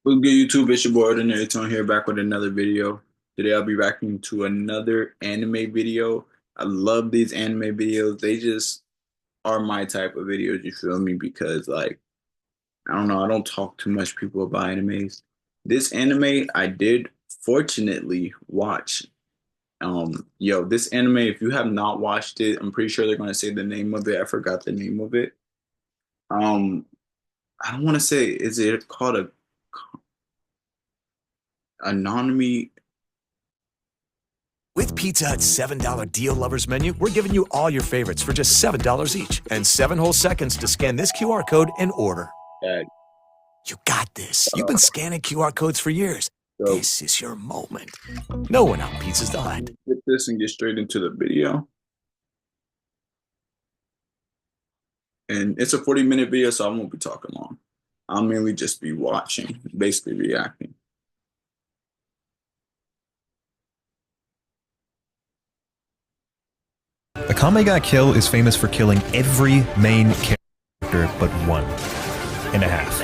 What's good, YouTube? It's your boy Ordinary Tone here, back with another video. Today I'll be reacting to another anime video. I love these anime videos. They just are my type of videos, you feel me? Because I don't know, I don't talk too much people about animes. This anime I did fortunately watch. This anime, if you have not watched it, I'm pretty sure they're gonna say the name of it. I forgot the name of it. Um, I don't want to say, is it called a anonymity? With Pizza Hut's $7 Deal Lovers menu, we're giving you all your favorites for just $7 each and 7 whole seconds to scan this QR code and order. You got this. You've been scanning QR codes for years. So This is your moment. No one out Pizza's Delight. get this and get straight into the video. And it's a 40-minute video, so I won't be talking long. I'll mainly just be watching, basically reacting. Akame ga Kill is famous for killing every main character but one and a half.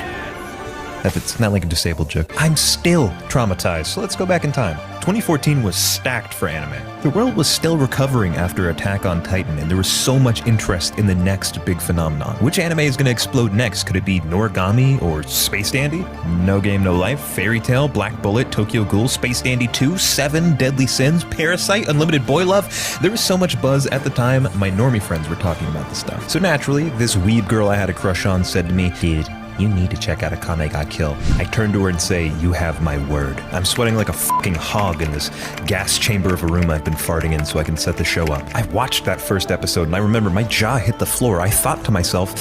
It's not like a disabled joke. I'm still traumatized, so let's go back in time. 2014 was stacked for anime. The world was still recovering after Attack on Titan, and there was so much interest in the next big phenomenon. Which anime is going to explode next? Could it be Noragami or Space Dandy? No Game No Life, Fairy Tail, Black Bullet, Tokyo Ghoul, Space Dandy 2, Seven, Deadly Sins, Parasite, Unlimited Boy Love? There was so much buzz at the time, my normie friends were talking about this stuff. So naturally, this weeb girl I had a crush on said to me, "Dude, you need to check out Akame ga Kill." I turn to her and say, "You have my word." I'm sweating like a fucking hog in this gas chamber of a room I've been farting in so I can set the show up. I watched that first episode and I remember my jaw hit the floor. I thought to myself,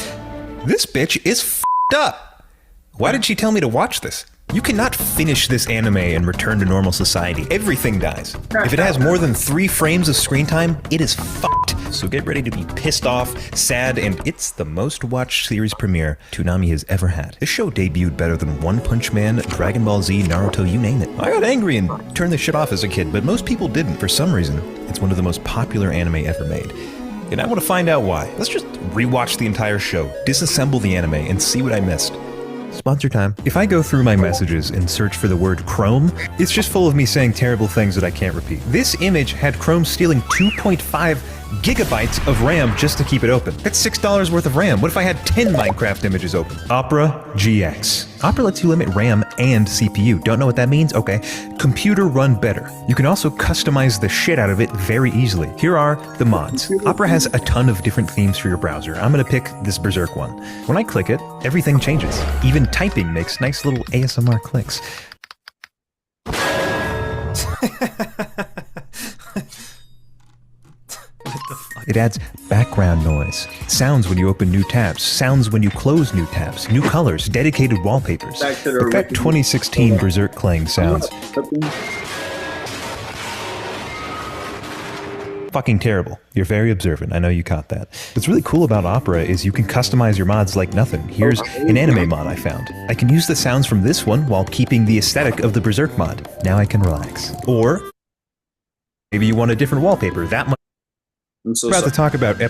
this bitch is f***ed up. Why did she tell me to watch this? You cannot finish this anime and return to normal society. Everything dies. If it has more than 3 frames of screen time, it is fucked. So get ready to be pissed off, sad, and it's the most watched series premiere Toonami has ever had. This show debuted better than One Punch Man, Dragon Ball Z, Naruto, you name it. I got angry and turned this shit off as a kid, but most people didn't. For some reason, it's one of the most popular anime ever made. And I want to find out why. Let's just rewatch the entire show, disassemble the anime, and see what I missed. Sponsor time. If I go through my messages and search for the word Chrome, it's just full of me saying terrible things that I can't repeat. This image had Chrome stealing 2.5 gigabytes of RAM just to keep it open. That's $6 worth of RAM. What if I had 10 Minecraft images open? Opera GX. Opera lets you limit RAM and CPU. Don't know what that means? Okay. Computer run better. You can also customize the shit out of it very easily. Here are the mods. Opera has a ton of different themes for your browser. I'm gonna pick this Berserk one. When I click it, everything changes. Even typing makes nice little ASMR clicks. It adds background noise, sounds when you open new tabs, sounds when you close new tabs, new colors, dedicated wallpapers. Back to the Like that 2016 Berserk Clang sounds. Fucking terrible. You're very observant. I know you caught that. What's really cool about Opera is you can customize your mods like nothing. Here's an anime mod I found. I can use the sounds from this one while keeping the aesthetic of the Berserk mod. Now I can relax. Or maybe you want a different wallpaper. That might. I'm so We're about sorry. to talk about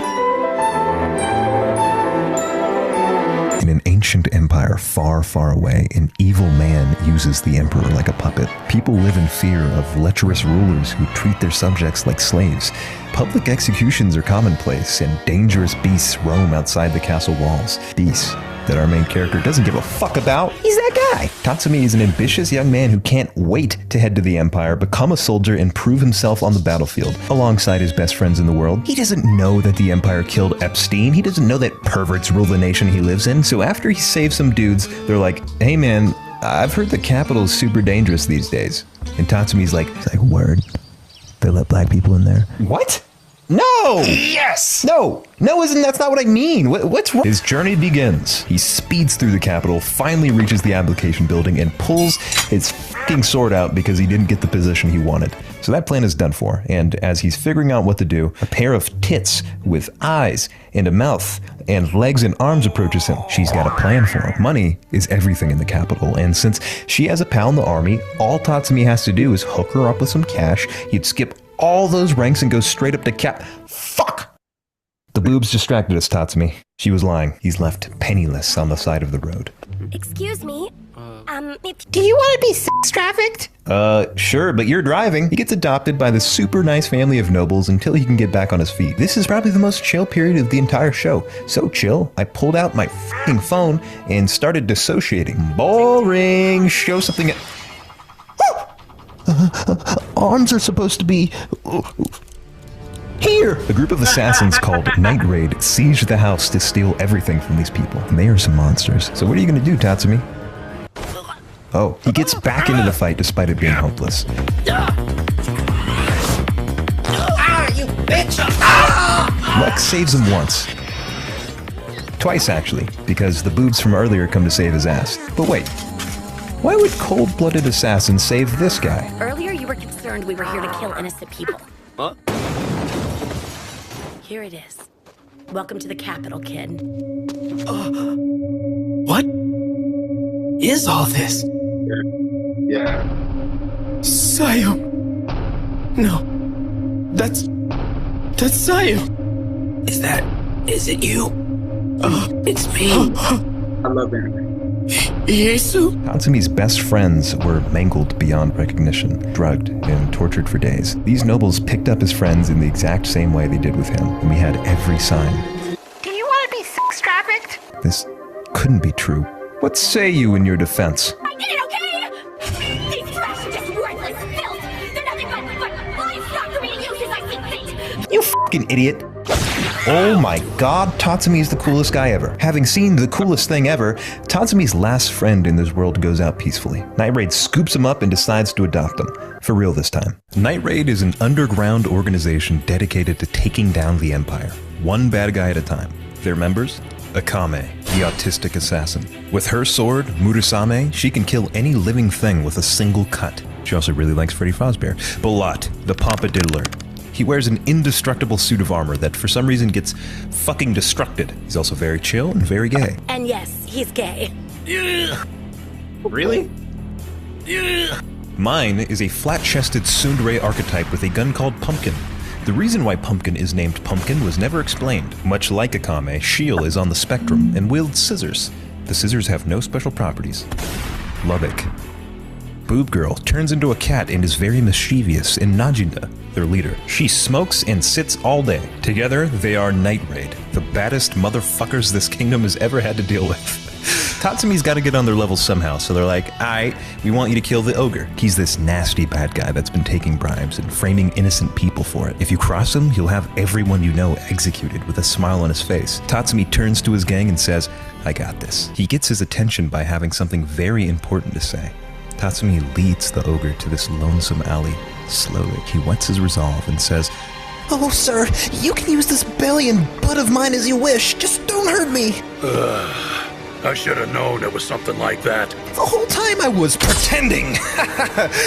in an ancient empire far, far away, an evil man uses the emperor like a puppet. People live in fear of lecherous rulers who treat their subjects like slaves. Public executions are commonplace, and dangerous beasts roam outside the castle walls. Beasts that our main character doesn't give a fuck about. He's that guy. Tatsumi is an ambitious young man who can't wait to head to the Empire, become a soldier, and prove himself on the battlefield, alongside his best friends in the world. He doesn't know that the Empire killed Epstein. He doesn't know that perverts rule the nation he lives in. So after he saves some dudes, they're like, "Hey man, I've heard the capital is super dangerous these days." And Tatsumi's like, "Word. They let black people in there." What? No! Yes! No! No, that's not what I mean. What's wrong? His journey begins. He speeds through the capital, finally reaches the application building, and pulls his fucking sword out because he didn't get the position he wanted. So that plan is done for, and as he's figuring out what to do, a pair of tits with eyes and a mouth and legs and arms approaches him. She's got a plan for him. Money is everything in the capital, and since she has a pal in the army, all Tatsumi has to do is hook her up with some cash. He'd skip all those ranks and go straight up to cap. Fuck! The boobs distracted us, Tatsumi. She was lying. He's left penniless on the side of the road. Excuse me. Do you want to be sex trafficked? Sure, but you're driving. He gets adopted by this super nice family of nobles until he can get back on his feet. This is probably the most chill period of the entire show. So chill, I pulled out my f***ing phone and started dissociating. Boring. Show something. Arms are supposed to be here. A group of assassins called Night Raid sieged the house to steal everything from these people. And they are some monsters. So what are you going to do, Tatsumi? Oh, he gets back into the fight despite it being hopeless. You bitch! Lex saves him once. Twice, actually, because the boobs from earlier come to save his ass. But wait, why would cold-blooded assassin save this guy? Earlier you were concerned we were here to kill innocent people. Huh? Here it is. Welcome to the capital, kid. What is all this? Yeah. Sayu. No. That's Sayu. Is it you? It's me. I love anime. Ieyasu? Tatsumi's best friends were mangled beyond recognition, drugged, and tortured for days. These nobles picked up his friends in the exact same way they did with him, and we had every sign. Do you want to be sex trafficked? This couldn't be true. What say you in your defense? I did it, okay? These trash are just worthless filth. They're nothing but livestock for me to use as I see fit. You fucking idiot. Oh my god, Tatsumi is the coolest guy ever. Having seen the coolest thing ever, Tatsumi's last friend in this world goes out peacefully. Night Raid scoops him up and decides to adopt him. For real this time. Night Raid is an underground organization dedicated to taking down the Empire, one bad guy at a time. Their members? Akame, the autistic assassin. With her sword, Murasame, she can kill any living thing with a single cut. She also really likes Freddy Fazbear. Balat, the Pompadiddler. He wears an indestructible suit of armor that for some reason gets fucking destructed. He's also very chill and very gay. And yes, he's gay. Really? Mine is a flat-chested tsundere archetype with a gun called Pumpkin. The reason why Pumpkin is named Pumpkin was never explained. Much like Akame, Shiel is on the spectrum and wields scissors. The scissors have no special properties. Lubbock. Boob Girl turns into a cat and is very mischievous, and Najinda, their leader. She smokes and sits all day. Together, they are Night Raid, the baddest motherfuckers this kingdom has ever had to deal with. Tatsumi's got to get on their level somehow, so they're like, alright, we want you to kill the ogre. He's this nasty bad guy that's been taking bribes and framing innocent people for it. If you cross him, he'll have everyone you know executed with a smile on his face. Tatsumi turns to his gang and says, I got this. He gets his attention by having something very important to say. Tatsumi leads the ogre to this lonesome alley. Slowly, he whets his resolve and says, Oh, sir, you can use this belly and butt of mine as you wish. Just don't hurt me. I should have known it was something like that. The whole time I was pretending!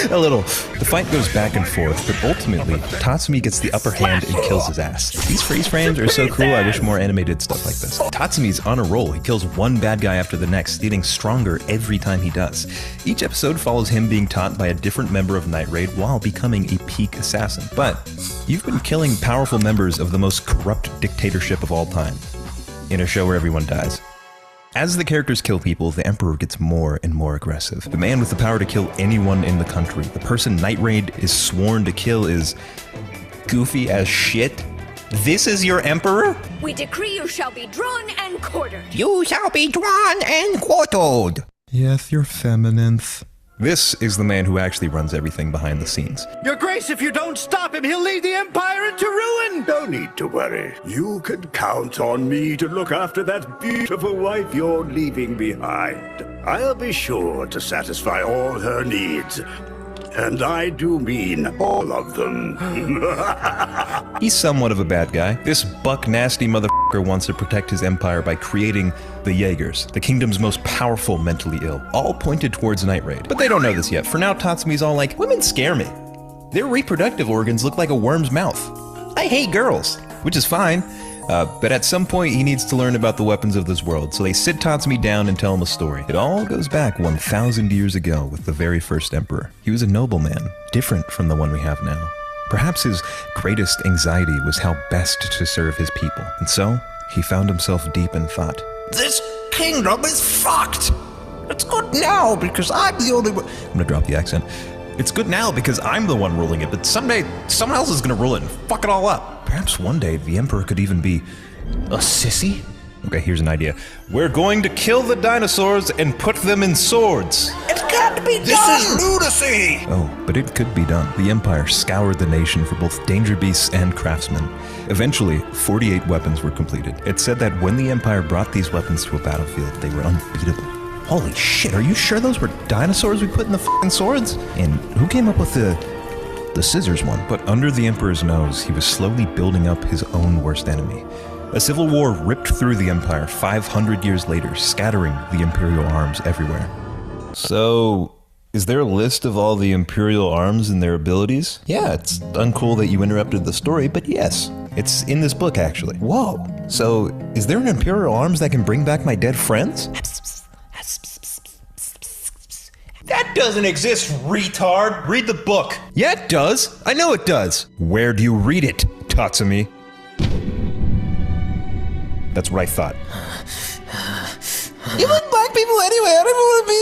A little. The fight goes back and forth, but ultimately, Tatsumi gets the upper hand and kills his ass. These freeze frames are so cool, I wish more anime did stuff like this. Tatsumi's on a roll. He kills one bad guy after the next, getting stronger every time he does. Each episode follows him being taught by a different member of Night Raid while becoming a peak assassin. But you've been killing powerful members of the most corrupt dictatorship of all time, in a show where everyone dies. As the characters kill people, the Emperor gets more and more aggressive. The man with the power to kill anyone in the country, the person Night Raid is sworn to kill, is goofy as shit. This is your Emperor? We decree you shall be drawn and quartered. You shall be drawn and quartered. Yes, you're feminine. This is the man who actually runs everything behind the scenes. Your Grace, if you don't stop him, he'll lead the Empire into ruin! No need to worry. You can count on me to look after that beautiful wife you're leaving behind. I'll be sure to satisfy all her needs. And I do mean all of them. He's somewhat of a bad guy. This buck nasty motherfucker wants to protect his empire by creating the Jaegers, the kingdom's most powerful mentally ill, all pointed towards Night Raid. But they don't know this yet. For now, Tatsumi's all like, women scare me. Their reproductive organs look like a worm's mouth. I hate girls, which is fine. But at some point, he needs to learn about the weapons of this world, so they sit Tatsumi down and tell him a story. It all goes back 1,000 years ago with the very first emperor. He was a nobleman, different from the one we have now. Perhaps his greatest anxiety was how best to serve his people, and so he found himself deep in thought. This kingdom is fucked. It's good now because I'm the only one. I'm gonna drop the accent. It's good now because I'm the one ruling it, but someday someone else is gonna rule it and fuck it all up. Perhaps one day the Emperor could even be a sissy? Okay, here's an idea. We're going to kill the dinosaurs and put them in swords. It's got to be done! This is lunacy! Oh, but it could be done. The Empire scoured the nation for both danger beasts and craftsmen. Eventually, 48 weapons were completed. It's said that when the Empire brought these weapons to a battlefield, they were unbeatable. Holy shit, are you sure those were dinosaurs we put in the fucking swords? And who came up with the scissors one? But under the Emperor's nose, he was slowly building up his own worst enemy. A civil war ripped through the Empire 500 years later, scattering the Imperial arms everywhere. So, is there a list of all the Imperial arms and their abilities? Yeah, it's uncool that you interrupted the story, but yes, it's in this book actually. Whoa, so is there an Imperial arms that can bring back my dead friends? That doesn't exist, retard! Read the book! Yeah, it does! I know it does! Where do you read it, Tatsumi? That's what I thought. You like black people anyway, I don't want to be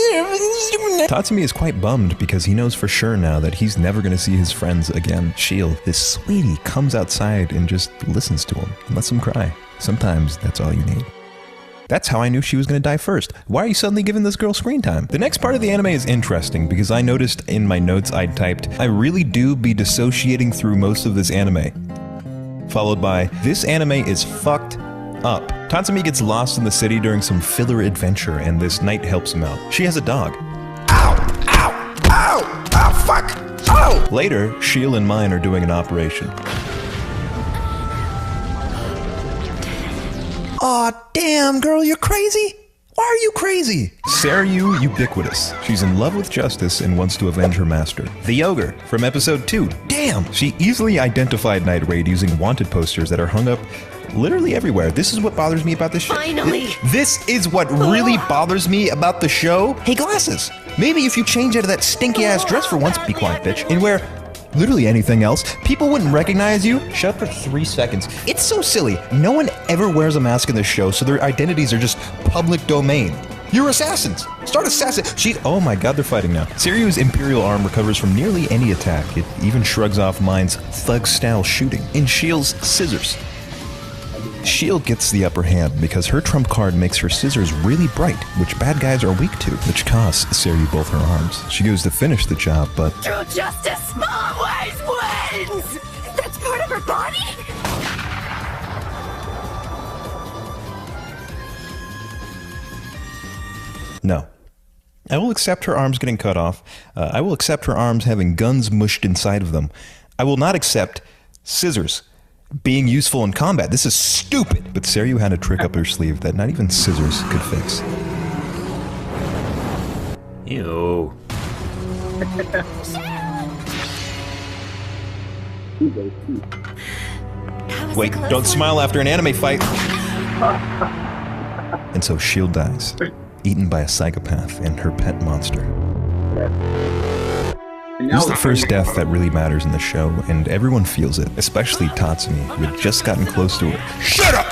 here. Tatsumi is quite bummed because he knows for sure now that he's never going to see his friends again. Shield, this sweetie, comes outside and just listens to him and lets him cry. Sometimes that's all you need. That's how I knew she was going to die first. Why are you suddenly giving this girl screen time? The next part of the anime is interesting because I noticed in my notes I'd typed, I really do be dissociating through most of this anime. Followed by, this anime is fucked up. Tatsumi gets lost in the city during some filler adventure and this knight helps him out. She has a dog. Ow! Ow! Ow! Ow! Fuck! Ow! Later, Shield and Mine are doing an operation. Aw, damn, girl, you're crazy? Why are you crazy? Seiryu ubiquitous. She's in love with justice and wants to avenge her master. The Ogre, from episode 2. Damn! She easily identified Night Raid using wanted posters that are hung up literally everywhere. This is what bothers me about this show. Finally! This is what really bothers me about the show. Hey, Glasses, maybe if you change out of that stinky ass dress for once, be quiet, bitch, and wear literally anything else, people wouldn't recognize you. Shut up for 3 seconds. It's so silly. No one ever wears a mask in this show, so their identities are just public domain. You're assassins. Start assassin. Oh my god, they're fighting now. Seiryu's Imperial arm recovers from nearly any attack. It even shrugs off Mine's thug-style shooting. In Shield's scissors. Shield gets the upper hand because her trump card makes her scissors really bright, which bad guys are weak to, which costs Seiryu both her arms. She goes to finish the job, but True justice always wins! That's part of her body? no. I will accept her arms getting cut off. I will accept her arms having guns mushed inside of them. I will not accept scissors being useful in combat. This is stupid. But Seiryu had a trick up her sleeve that not even scissors could fix. Ew. Wait, don't smile after an anime fight. And so Shield dies, eaten by a psychopath and her pet monster. This is the first death that really matters in the show, and everyone feels it, especially Tatsumi, who had just gotten close to her. Shut up!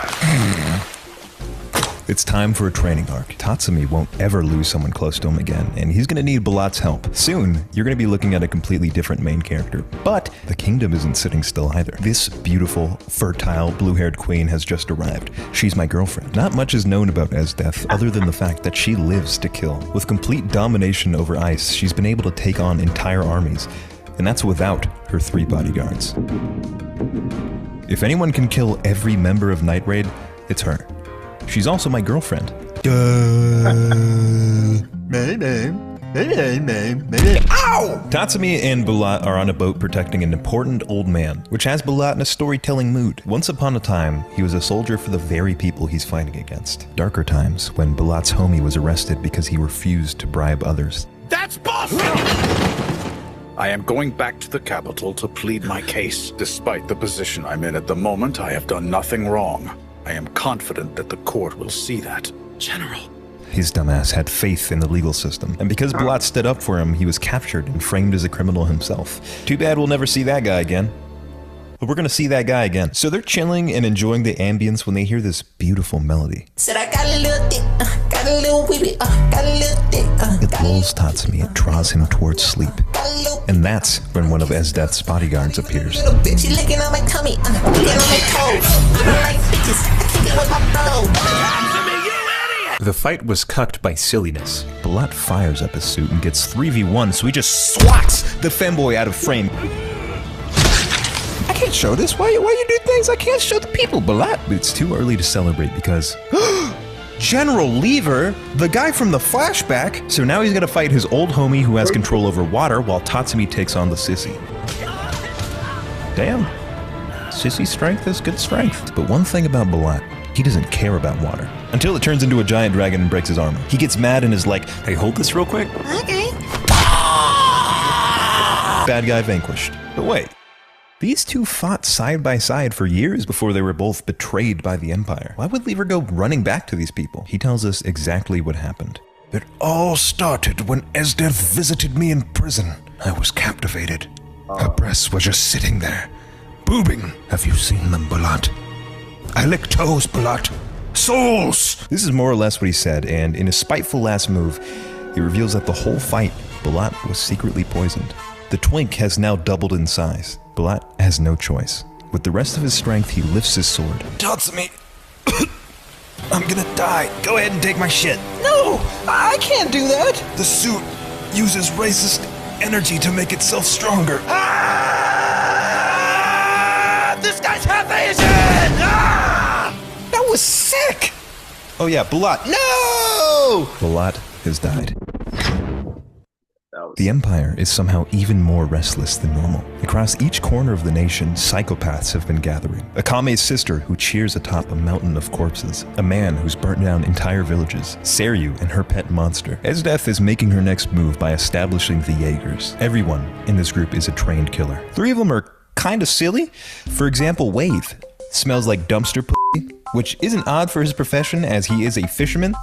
It's time for a training arc. Tatsumi won't ever lose someone close to him again, and he's gonna need Balat's help. Soon, you're gonna be looking at a completely different main character. But the kingdom isn't sitting still either. This beautiful, fertile, blue-haired queen has just arrived. She's my girlfriend. Not much is known about Esdeath other than the fact that she lives to kill. With complete domination over ice, she's been able to take on entire armies, and that's without her 3 bodyguards. If anyone can kill every member of Night Raid, it's her. She's also my girlfriend. Ow! Tatsumi and Balat are on a boat protecting an important old man, which has Balat in a storytelling mood. Once upon a time, he was a soldier for the very people he's fighting against. Darker times, when Balat's homie was arrested because he refused to bribe others. That's bullshit! I am going back to the capital to plead my case. Despite the position I'm in at the moment, I have done nothing wrong. I am confident that the court will see that. General. His dumbass had faith in the legal system, and because Balat stood up for him, he was captured and framed as a criminal himself. Too bad we'll never see that guy again. But we're gonna see that guy again. So they're chilling and enjoying the ambience when they hear this beautiful melody. Said I got a little dick, got a little wee got a little dick. It lulls Tatsumi, it draws him towards sleep. And that's when one of Esdeath's bodyguards appears. Little bitch, you licking on my tummy, licking on my toes. I like bitches, I kick it with my blow. The fight was cucked by silliness. Balat fires up his suit and gets 3v1, so he just swats the femboy out of frame. I can't show this. Why you do things I can't show the people, Balat? But it's too early to celebrate because General Lever, the guy from the flashback. So now he's gonna fight his old homie who has control over water while Tatsumi takes on the sissy. Damn. Sissy's strength is good strength. But one thing about Balat, he doesn't care about water. Until it turns into a giant dragon and breaks his armor. He gets mad and is like, hey, hold this real quick. Okay. Bad guy vanquished. But wait, these two fought side by side for years before they were both betrayed by the Empire. Why would Lever go running back to these people? He tells us exactly what happened. It all started when Esdeath visited me in prison. I was captivated. Her breasts were just sitting there, boobing. Have you seen them, Balat? I lick toes, Balat. Souls! This is more or less what he said, and in a spiteful last move, he reveals that the whole fight, Balat was secretly poisoned. The twink has now doubled in size. Balat has no choice. With the rest of his strength, he lifts his sword. Tatsumi, I'm gonna die. Go ahead and take my shit. No, I can't do that. The suit uses racist energy to make itself stronger. This guy's half Asian! That was sick! Oh yeah, Balat. No! Balat has died. The Empire is somehow even more restless than normal. Across each corner of the nation, psychopaths have been gathering. Akame's sister, who cheers atop a mountain of corpses. A man who's burnt down entire villages. Seiryu and her pet monster. Esdeath is making her next move by establishing the Jaegers. Everyone in this group is a trained killer. 3 of them are kind of silly. For example, Wave smells like dumpster pussy, which isn't odd for his profession as he is a fisherman.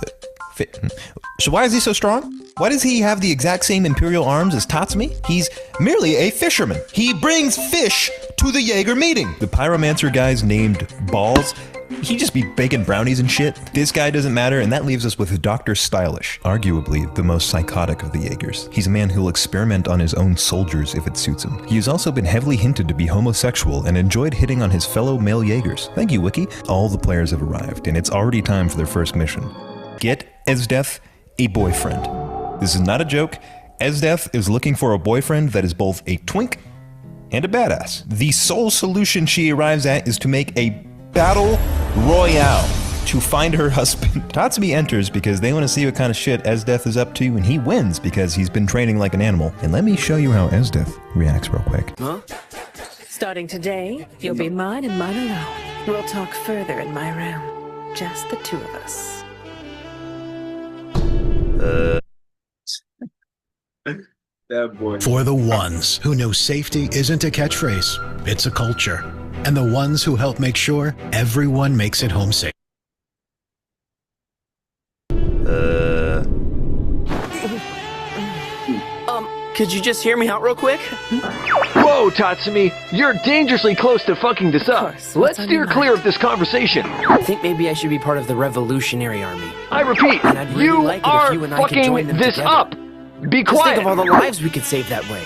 So why is he so strong? Why does he have the exact same imperial arms as Tatsumi? He's merely a fisherman. He brings fish to the Jaeger meeting. The pyromancer guy's named Balls. He just be baking brownies and shit. This guy doesn't matter, and that leaves us with Dr. Stylish, arguably the most psychotic of the Jaegers. He's a man who'll experiment on his own soldiers if it suits him. He has also been heavily hinted to be homosexual and enjoyed hitting on his fellow male Jaegers. Thank you, Wiki. All the players have arrived, and it's already time for their first mission. Get Esdeath a boyfriend. This is not a joke. Esdeath is looking for a boyfriend that is both a twink and a badass. The sole solution she arrives at is to make a battle royale to find her husband. Tatsumi enters because they want to see what kind of shit Esdeath is up to, and he wins because he's been training like an animal. And let me show you how Esdeath reacts real quick. Huh? Starting today, you'll be mine and mine alone. We'll talk further in my room. Just the two of us. That boy. For the ones who know safety isn't a catchphrase, it's a culture. And the ones who help make sure everyone makes it home safe. Could you just hear me out real quick? Whoa, Tatsumi, you're dangerously close to fucking this up. Let's steer clear of this conversation. I think maybe I should be part of the Revolutionary Army. I repeat, and I'd really you like it are if you and I could join them this together. up. Be Just quiet. think of all the lives we could save that way.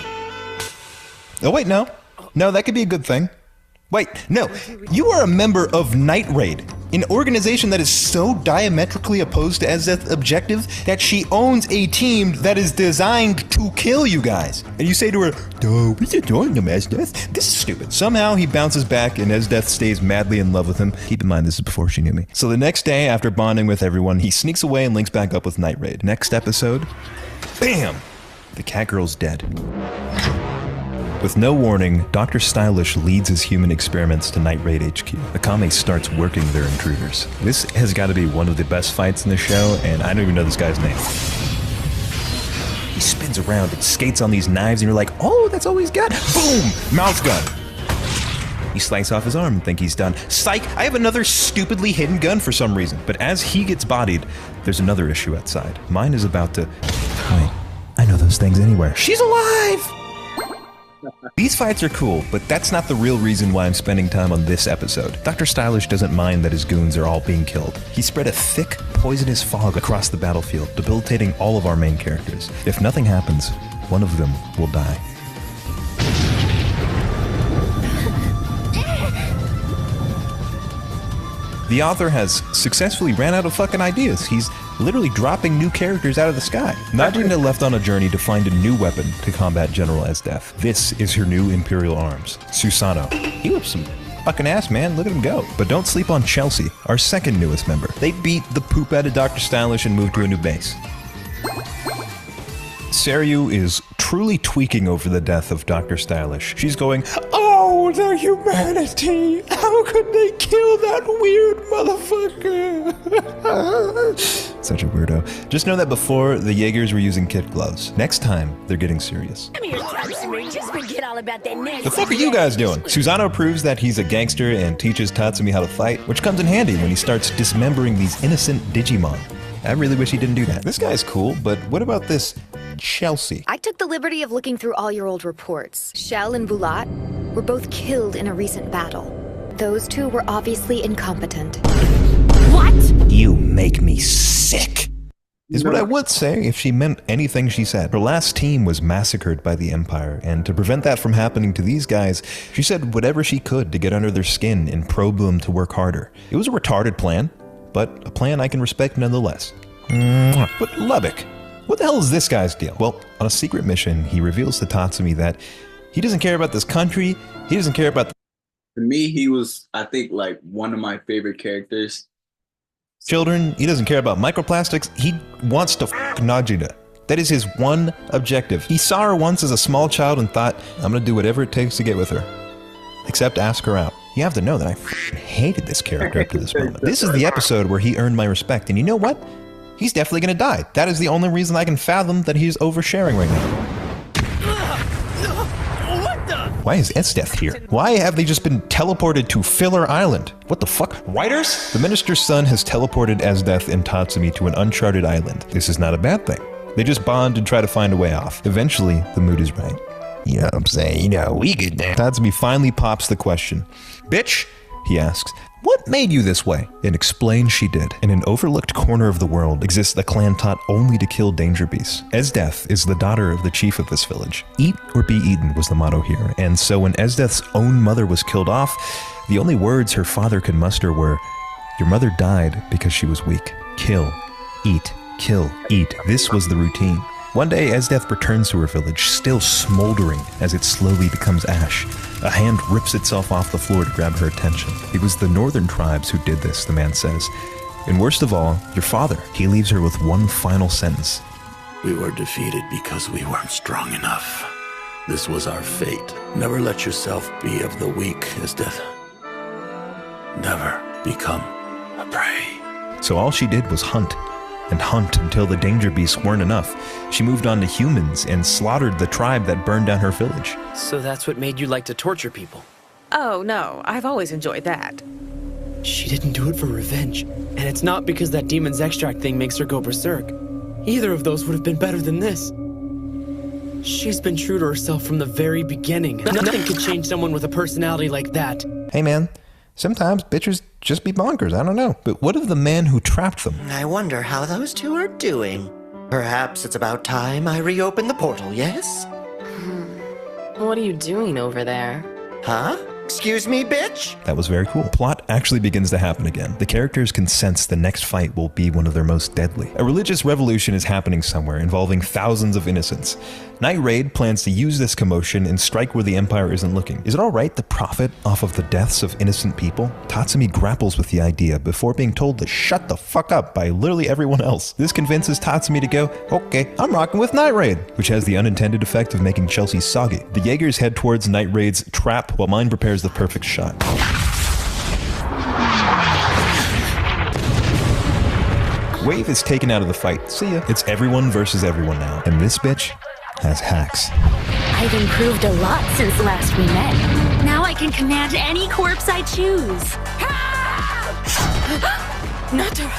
Oh wait, no. No, that could be a good thing. Wait, no. You are a member of Night Raid, an organization that is so diametrically opposed to Esdeath's objective that she owns a team that is designed to kill you guys. And you say to her, "No, we should join them, Esdeath." This is stupid. Somehow he bounces back and Esdeath stays madly in love with him. Keep in mind, this is before she knew me. So the next day, after bonding with everyone, he sneaks away and links back up with Night Raid. Next episode, bam! The Catgirl's dead. With no warning, Dr. Stylish leads his human experiments to Night Raid HQ. Akame starts working their intruders. This has got to be one of the best fights in the show, and I don't even know this guy's name. He spins around and skates on these knives, and you're like, oh, that's all he's got? Boom! Mouth gun. You slice off his arm and think he's done. Psych! I have another stupidly hidden gun for some reason. But as he gets bodied, there's another issue outside. Mine is about to... Wait, I know those things anywhere. She's alive! These fights are cool, but that's not the real reason why I'm spending time on this episode. Dr. Stylish doesn't mind that his goons are all being killed. He spread a thick, poisonous fog across the battlefield, debilitating all of our main characters. If nothing happens, one of them will die. The author has successfully ran out of fucking ideas. He's literally dropping new characters out of the sky. Najina left on a journey to find a new weapon to combat General Esdeath. This is her new Imperial arms, Susano. He whips some fucking ass, man. Look at him go. But don't sleep on Chelsea, our second newest member. They beat the poop out of Dr. Stylish and moved to a new base. Seryu is truly tweaking over the death of Dr. Stylish. She's going, "Oh, the humanity! How could they kill that weird motherfucker?" Such a weirdo. Just know that before, the Jaegers were using kid gloves. Next time, they're getting serious. Come here, Tatsumi. Just forget all about that nasty. The fuck are you guys doing? Susano proves that he's a gangster and teaches Tatsumi how to fight, which comes in handy when he starts dismembering these innocent Digimon. I really wish he didn't do that. This guy's cool, but what about this Chelsea? I took the liberty of looking through all your old reports. Shell and Bulat were both killed in a recent battle. Those two were obviously incompetent. What? You make me sick, is what I would say if she meant anything she said. Her last team was massacred by the Empire, and to prevent that from happening to these guys, she said whatever she could to get under their skin and probe them to work harder. It was a retarded plan, but a plan I can respect nonetheless. But Lubbock, what the hell is this guy's deal? Well, on a secret mission, he reveals to Tatsumi that he doesn't care about this country, he doesn't care about To me, he was, I think, like one of my favorite characters. children, he doesn't care about microplastics, he wants to f*** Najida. That is his one objective. He saw her once as a small child and thought, I'm gonna do whatever it takes to get with her. Except ask her out. You have to know that I hated this character up to this moment. This is the episode where he earned my respect, and you know what? He's definitely gonna die. That is the only reason I can fathom that he's oversharing right now. What the? Why is Esdeath here? Why have they just been teleported to Filler Island? What the fuck? Writers? The minister's son has teleported Esdeath and Tatsumi to an uncharted island. This is not a bad thing. They just bond and try to find a way off. Eventually, the mood is right. You know what I'm saying? You know, we good now. Tatsumi finally pops the question. Bitch, he asks, what made you this way? And explains she did. In an overlooked corner of the world exists a clan taught only to kill danger beasts. Esdeath is the daughter of the chief of this village. Eat or be eaten was the motto here. And so when Esdeath's own mother was killed off, the only words her father could muster were, your mother died because she was weak. Kill, eat, kill, eat. This was the routine. One day, Esdeath returns to her village, still smoldering as it slowly becomes ash. A hand rips itself off the floor to grab her attention. It was the northern tribes who did this, the man says. And worst of all, your father. He leaves her with one final sentence. We were defeated because we weren't strong enough. This was our fate. Never let yourself be of the weak, Esdeath. Never become a prey. So all she did was hunt. And hunt until the danger beasts weren't enough. She moved on to humans and slaughtered the tribe that burned down her village. So that's what made you like to torture people? Oh, no. I've always enjoyed that. She didn't do it for revenge. And it's not because that demon's extract thing makes her go berserk. Either of those would have been better than this. She's been true to herself from the very beginning. Nothing could change someone with a personality like that. Hey man, sometimes bitches just be bonkers, I don't know. But what of the man who trapped them? I wonder how those two are doing. Perhaps it's about time I reopen the portal, yes? What are you doing over there? Huh? Excuse me, bitch? That was very cool. Plot actually begins to happen again. The characters can sense the next fight will be one of their most deadly. A religious revolution is happening somewhere, involving thousands of innocents. Night Raid plans to use this commotion and strike where the Empire isn't looking. Is it alright to profit off of the deaths of innocent people? Tatsumi grapples with the idea before being told to shut the fuck up by literally everyone else. This convinces Tatsumi to go, okay, I'm rocking with Night Raid, which has the unintended effect of making Chelsea soggy. The Jaegers head towards Night Raid's trap while mine prepares the perfect shot. Wave is taken out of the fight. See ya. It's everyone versus everyone now. And this bitch has hacks. I've improved a lot since last we met. Now I can command any corpse I choose. Natura!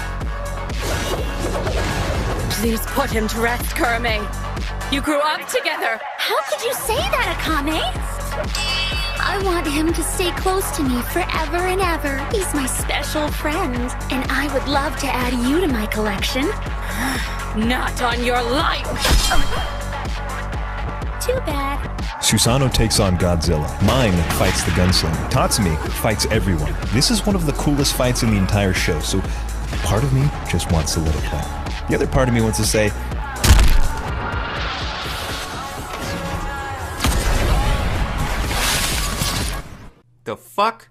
Please put him to rest, Kurame. You grew up together. How could you say that, Akame? I want him to stay close to me forever and ever. He's my special friend, and I would love to add you to my collection. Not on your life! Too bad. Susanoo takes on Godzilla. Mine fights the gunslinger. Tatsumi fights everyone. This is one of the coolest fights in the entire show, so part of me just wants to let it play. The other part of me wants to say, the fuck?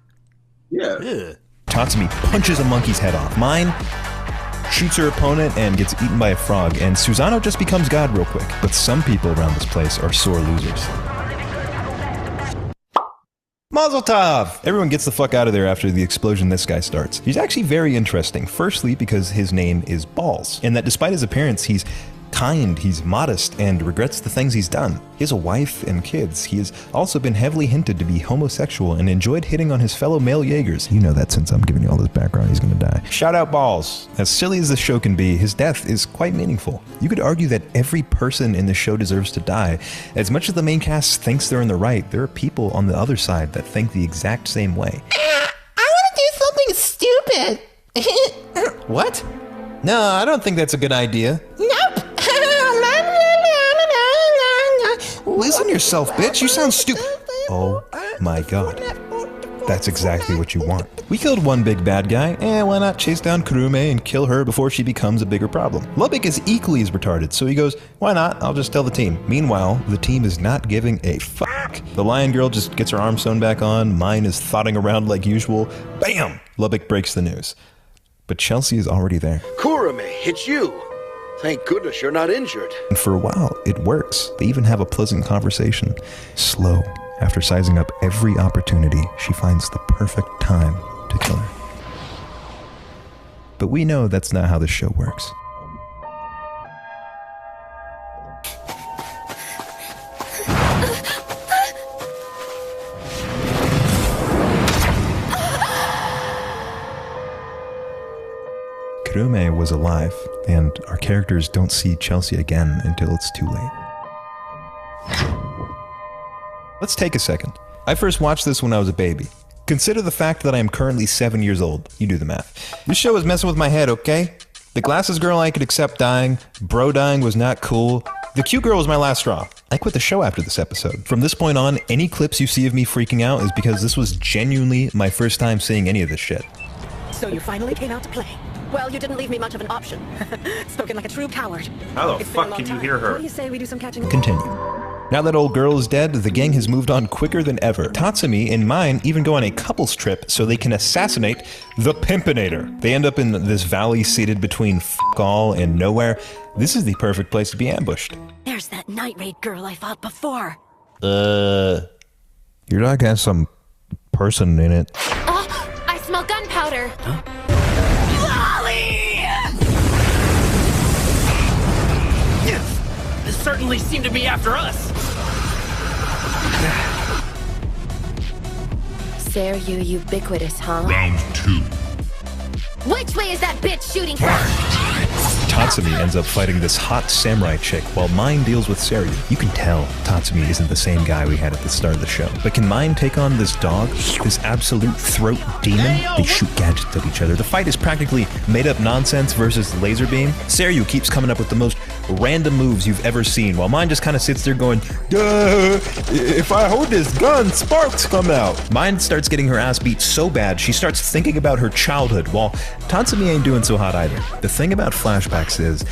Yeah. Ugh. Tatsumi punches a monkey's head off. Mine shoots her opponent and gets eaten by a frog, and Susanoo just becomes God real quick. But some people around this place are sore losers. Mazel tov! Everyone gets the fuck out of there after the explosion this guy starts. He's actually very interesting. Firstly, because his name is Balls, and that despite his appearance, he's kind, he's modest, and regrets the things he's done. He has a wife and kids. He has also been heavily hinted to be homosexual and enjoyed hitting on his fellow male Jaegers. You know that since I'm giving you all this background, he's gonna die. Shout out Balls. As silly as the show can be, his death is quite meaningful. You could argue that every person in the show deserves to die. As much as the main cast thinks they're in the right, there are people on the other side that think the exact same way. I want to do something stupid. What? No, I don't think that's a good idea. Nope. Listen to yourself, bitch. You sound stupid. Oh my god. That's exactly what you want. We killed one big bad guy, and why not chase down Kurume and kill her before she becomes a bigger problem? Lubbock is equally as retarded, so he goes, why not? I'll just tell the team. Meanwhile, the team is not giving a fuck. The lion girl just gets her arm sewn back on, mine is thotting around like usual. Bam! Lubbock breaks the news. But Chelsea is already there. Kurume, it's you. Thank goodness you're not injured. And for a while, it works. They even have a pleasant conversation. Slow. After sizing up every opportunity, she finds the perfect time to kill her. But we know that's not how this show works. Kurume was alive, and our characters don't see Chelsea again until it's too late. Let's take a second. I first watched this when I was a baby. Consider the fact that I am currently 7 years old. You do the math. This show is messing with my head, okay? The glasses girl I could accept dying, bro dying was not cool. The cute girl was my last straw. I quit the show after this episode. From this point on, any clips you see of me freaking out is because this was genuinely my first time seeing any of this shit. So you finally came out to play. Well, you didn't leave me much of an option. Spoken like a true coward. How the fuck can you hear her? What do you say we do some catching? Continue. Now that old girl is dead, the gang has moved on quicker than ever. Tatsumi and mine even go on a couples trip so they can assassinate the Pimpinator. They end up in this valley seated between fuck all and nowhere. This is the perfect place to be ambushed. There's that night raid girl I fought before. Your dog has some person in it. Oh, I smell gunpowder. Huh? This certainly seemed to be after us. Seiryu ubiquitous, huh? Round 2. Which way is that bitch shooting from? Tatsumi ends up fighting this hot samurai chick while Mine deals with Seiryu. You can tell Tatsumi isn't the same guy we had at the start of the show. But can Mine take on this dog? This absolute throat demon? They shoot gadgets at each other. The fight is practically made-up nonsense versus laser beam. Seiryu keeps coming up with the most random moves you've ever seen, while Mine just kind of sits there going, duh, if I hold this gun, sparks come out. Mine starts getting her ass beat so bad, she starts thinking about her childhood, while Tatsumi ain't doing so hot either. The thing about flashbacks is,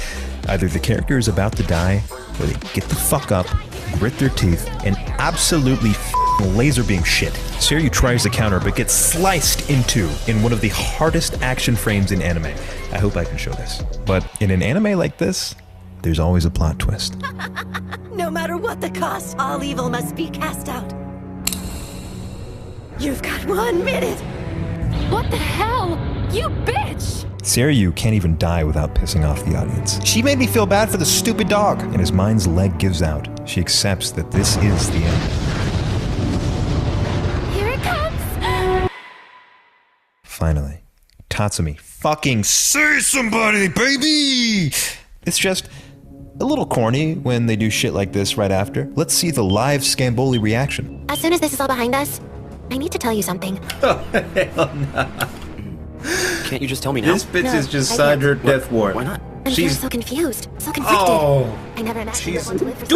either the character is about to die, or they get the fuck up, grit their teeth, and absolutely laser beam shit. Seiryu tries to counter, but gets sliced into in one of the hardest action frames in anime. I hope I can show this. But in an anime like this, there's always a plot twist. No matter what the cost, all evil must be cast out. You've got 1 minute. What the hell? You bitch! Seiryu can't even die without pissing off the audience. She made me feel bad for the stupid dog. And as Mine's leg gives out, she accepts that this is the end. Here it comes! Finally, Tatsumi fucking say somebody, baby! It's just A little corny when they do shit like this right after. Let's see the live Scamboli reaction. As soon as this is all behind us, I need to tell you something. Oh, hell no. Can't you just tell me now? This bitch has just signed her death warrant. Why not? She's so confused, so conflicted. Oh, I never imagined she's I want to live for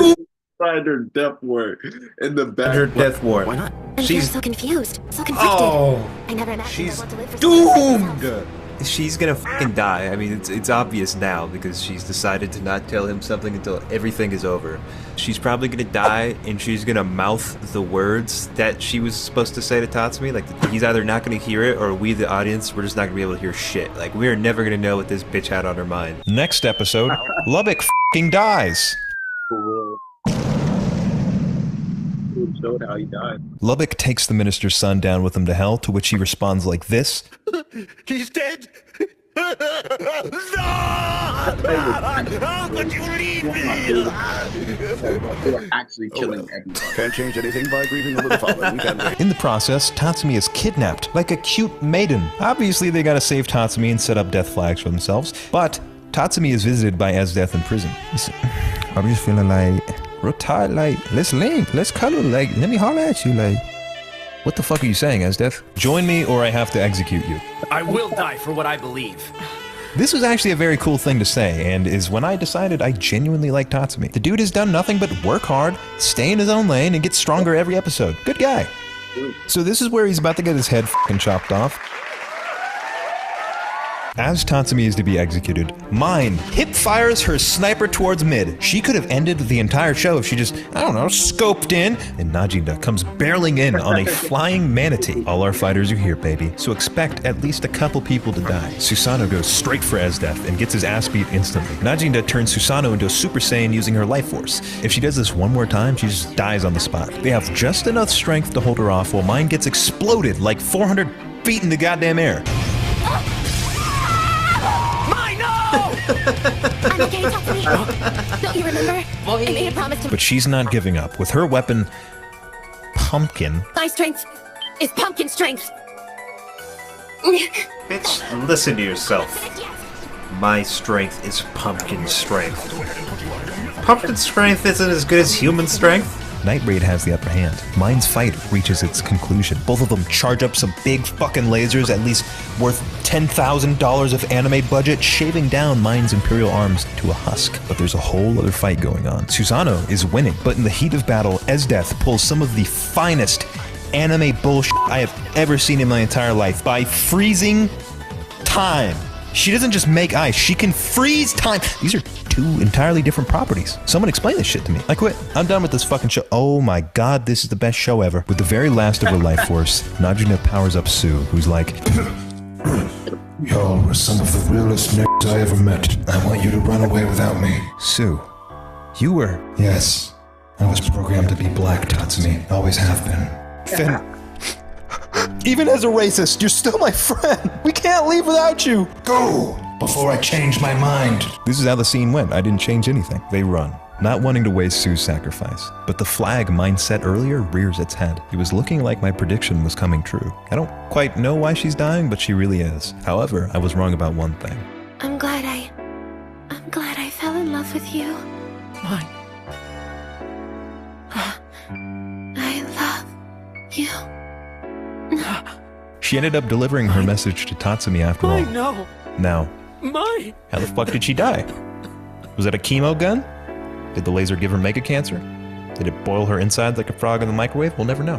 Signed her death warrant in the back. her death warrant. Why not? She's so confused, so conflicted. Oh, I never imagined she's I want to live for doomed. She's gonna fucking die. I mean, it's obvious now because she's decided to not tell him something until everything is over. She's probably gonna die, and she's gonna mouth the words that she was supposed to say to Tatsumi. Like, he's either not gonna hear it, or we, the audience, we're just not gonna be able to hear shit. Like, we are never gonna know what this bitch had on her mind. Next episode, Lubbock fucking dies. Showed how he died. Lubbock takes the minister's son down with him to hell, to which he responds like this. He's dead! How could you leave me? They were actually killing everyone. Can't change anything by grieving a little following, can we? In the process, Tatsumi is kidnapped like a cute maiden. Obviously, they gotta save Tatsumi and set up death flags for themselves, but Tatsumi is visited by Esdeath in prison. I'm just feeling like, real tired, like, let's link, let's cuddle, like, let me holler at you, like. What the fuck are you saying, Esdeath? Join me or I have to execute you. I will die for what I believe. This was actually a very cool thing to say, and is when I decided I genuinely like Tatsumi. The dude has done nothing but work hard, stay in his own lane, and get stronger every episode. Good guy. So this is where he's about to get his head fucking chopped off. As Tatsumi is to be executed, Mine hip fires her sniper towards mid. She could have ended the entire show if she just, I don't know, scoped in, and Najida comes barreling in on a flying manatee. All our fighters are here, baby, so expect at least a couple people to die. Susanoo goes straight for Esdeath and gets his ass beat instantly. Najida turns Susanoo into a Super Saiyan using her life force. If she does this one more time, she just dies on the spot. They have just enough strength to hold her off while Mine gets exploded like 400 feet in the goddamn air. I'm okay, Tatsumi. Don't you remember? I made a promise to... But she's not giving up. With her weapon, Pumpkin. My strength is pumpkin strength. Bitch, listen to yourself. My strength is pumpkin strength. Pumpkin strength isn't as good as human strength. Night Raid has the upper hand. Mine's fight reaches its conclusion. Both of them charge up some big fucking lasers, at least worth $10,000 of anime budget, shaving down Mine's Imperial arms to a husk. But there's a whole other fight going on. Susanoo is winning, but in the heat of battle, Esdeath pulls some of the finest anime bullshit I have ever seen in my entire life by freezing time. She doesn't just make ice, she can freeze time. These are two entirely different properties. Someone explain this shit to me. I quit. I'm done with this fucking show. Oh my god, this is the best show ever. With the very last of her life force, Najida powers up Sue, who's like, Y'all were some of the realest niggas I ever met. I want you to run away without me. Sue, you were... Yes, I was programmed to be black, Tatsumi. Always have been. Finn. Even as a racist, you're still my friend. We can't leave without you. Go before I change my mind. This is how the scene went. I didn't change anything. They run, not wanting to waste Sue's sacrifice. But the flag Mine set earlier rears its head. It was looking like my prediction was coming true. I don't quite know why she's dying, but she really is. However, I was wrong about one thing. I'm glad I fell in love with you. Mine. I love you. She ended up delivering her message to Tatsumi after all. No. Now, Mine. how the fuck did she die? Was it a chemo gun? Did the laser give her mega cancer? Did it boil her insides like a frog in the microwave? We'll never know.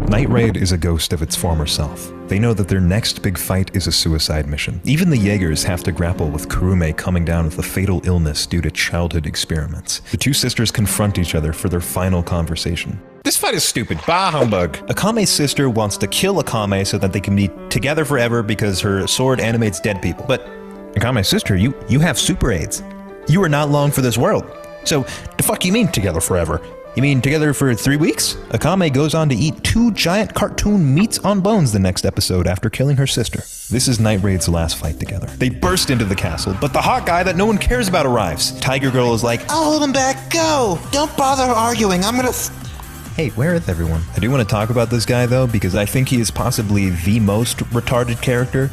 Night Raid is a ghost of its former self. They know that their next big fight is a suicide mission. Even the Jaegers have to grapple with Kurume coming down with a fatal illness due to childhood experiments. The two sisters confront each other for their final conversation. This fight is stupid. Bah humbug. Akame's sister wants to kill Akame so that they can be together forever because her sword animates dead people. But Akame's sister, you have super AIDS. You are not long for this world. So, the fuck you mean together forever? You mean together for 3 weeks? Akame goes on to eat 2 giant cartoon meats on bones the next episode after killing her sister. This is Night Raid's last fight together. They burst into the castle, but the hot guy that no one cares about arrives. Tiger Girl is like, I'll hold him back, go! Don't bother arguing, I'm gonna... Hey, where is everyone? I do want to talk about this guy though, because I think he is possibly the most retarded character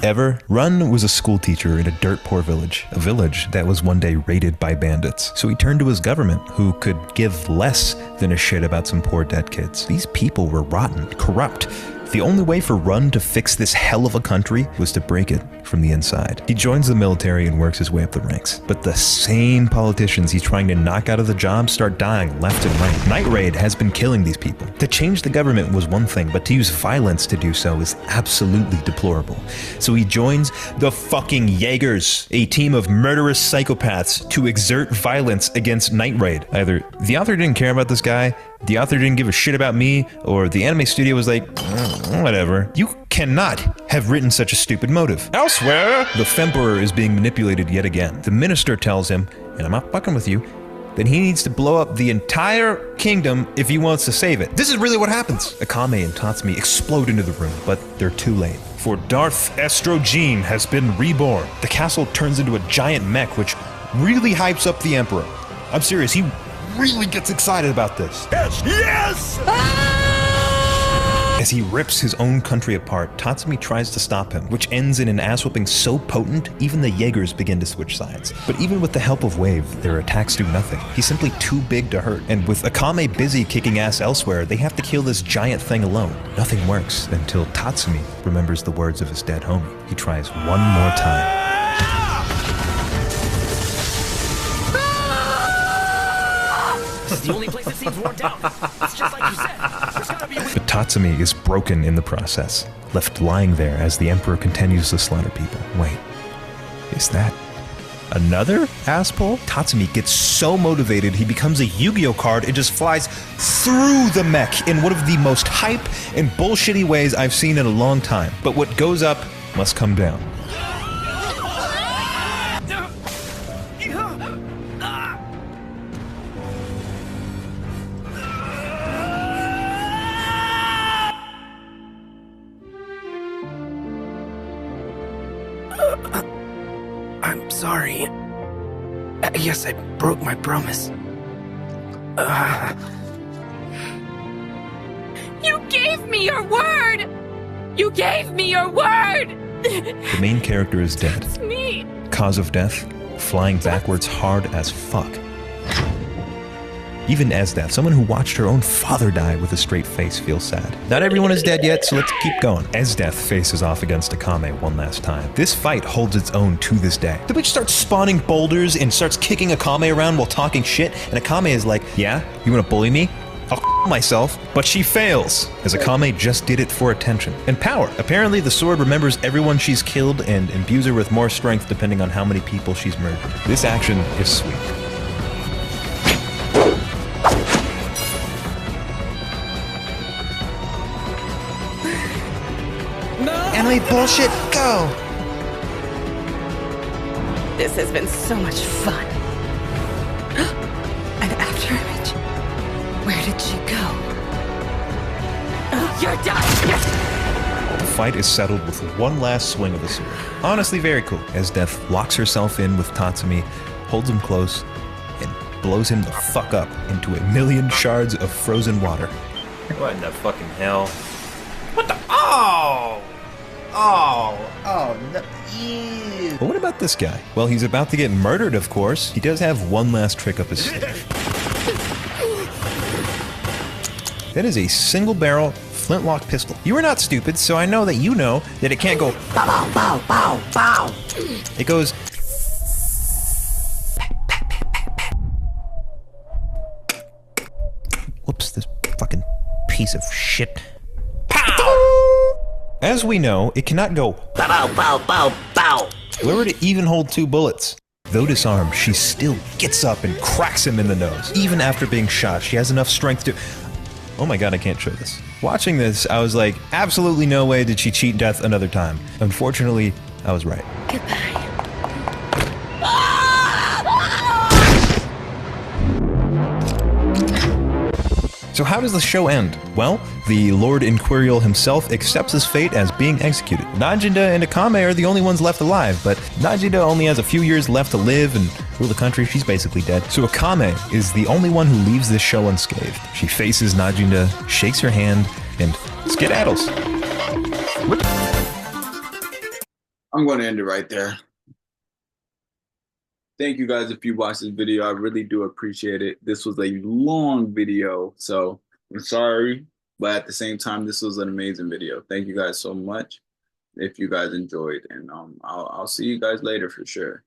ever? Run was a school teacher in a dirt-poor village, a village that was one day raided by bandits. So he turned to his government, who could give less than a shit about some poor dead kids. These people were rotten, corrupt. The only way for Run to fix this hell of a country was to break it from the inside. He joins the military and works his way up the ranks. But the same politicians he's trying to knock out of the job start dying left and right. Night Raid has been killing these people. To change the government was one thing, but to use violence to do so is absolutely deplorable. So he joins the fucking Jaegers, a team of murderous psychopaths, to exert violence against Night Raid. Either the author didn't care about this guy, the author didn't give a shit about me, or the anime studio was like, whatever. You cannot have written such a stupid motive. Elsewhere, the Femperor is being manipulated yet again. The minister tells him, and I'm not fucking with you, that he needs to blow up the entire kingdom if he wants to save it. This is really what happens. Akame and Tatsumi explode into the room, but they're too late. For Darth Estrogene has been reborn. The castle turns into a giant mech, which really hypes up the Emperor. I'm serious, he really gets excited about this. Yes! As he rips his own country apart, Tatsumi tries to stop him, which ends in an ass-whooping so potent, even the Jaegers begin to switch sides. But even with the help of Wave, their attacks do nothing. He's simply too big to hurt, and with Akame busy kicking ass elsewhere, they have to kill this giant thing alone. Nothing works until Tatsumi remembers the words of his dead homie. He tries one more time. This is the only place that seems worn down. It's just like you said. There's gotta be a way. But Tatsumi is broken in the process, left lying there as the Emperor continues to slaughter people. Wait, is that another ass pull? Tatsumi gets so motivated he becomes a Yu-Gi-Oh card and just flies through the mech in one of the most hype and bullshitty ways I've seen in a long time. But what goes up must come down. I'm sorry. Yes, I broke my promise. You gave me your word! You gave me your word! The main character is dead. It's me! Cause of death, flying backwards hard as fuck. Even Esdeath, someone who watched her own father die with a straight face, feels sad. Not everyone is dead yet, so let's keep going. Esdeath faces off against Akame one last time. This fight holds its own to this day. The bitch starts spawning boulders and starts kicking Akame around while talking shit, and Akame is like, yeah, you wanna bully me? I'll myself. But she fails, as Akame just did it for attention. And power. Apparently the sword remembers everyone she's killed and imbues her with more strength depending on how many people she's murdered. This action is sweet. Anime bullshit, go! This has been so much fun. An after image. Where did she go? You're done! The fight is settled with one last swing of the sword. Honestly, very cool. Esdeath locks herself in with Tatsumi, holds him close, and blows him the fuck up into 1,000,000 shards of frozen water. What in the fucking hell? What the? Oh! Oh, no. Ew. But what about this guy? Well, he's about to get murdered, of course. He does have one last trick up his sleeve. That is a single barrel flintlock pistol. You are not stupid, so I know that you know that it can't go bow, bow, bow, bow, bow. It goes. Whoops, this fucking piece of shit. As we know, it cannot go bow, bow, bow, bow. Where would it even hold 2 bullets? Though disarmed, she still gets up and cracks him in the nose. Even after being shot, she has enough strength to... Oh my god, I can't show this. Watching this, I was like, absolutely no way did she cheat death another time. Unfortunately, I was right. Goodbye. So how does the show end? Well, the Lord Inquirial himself accepts his fate as being executed. Najinda and Akame are the only ones left alive, but Najinda only has a few years left to live and rule the country. She's basically dead. So Akame is the only one who leaves this show unscathed. She faces Najinda, shakes her hand, and skedaddles. I'm going to end it right there. Thank you guys if you watched this video. I really do appreciate it. This was a long video, so I'm sorry, but at the same time, this was an amazing video. Thank you guys so much. If you guys enjoyed, and I'll see you guys later for sure.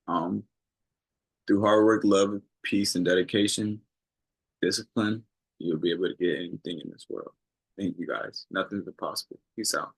Through hard work, love, peace, and dedication, discipline, you'll be able to get anything in this world. Thank you guys. Nothing's impossible. Peace out.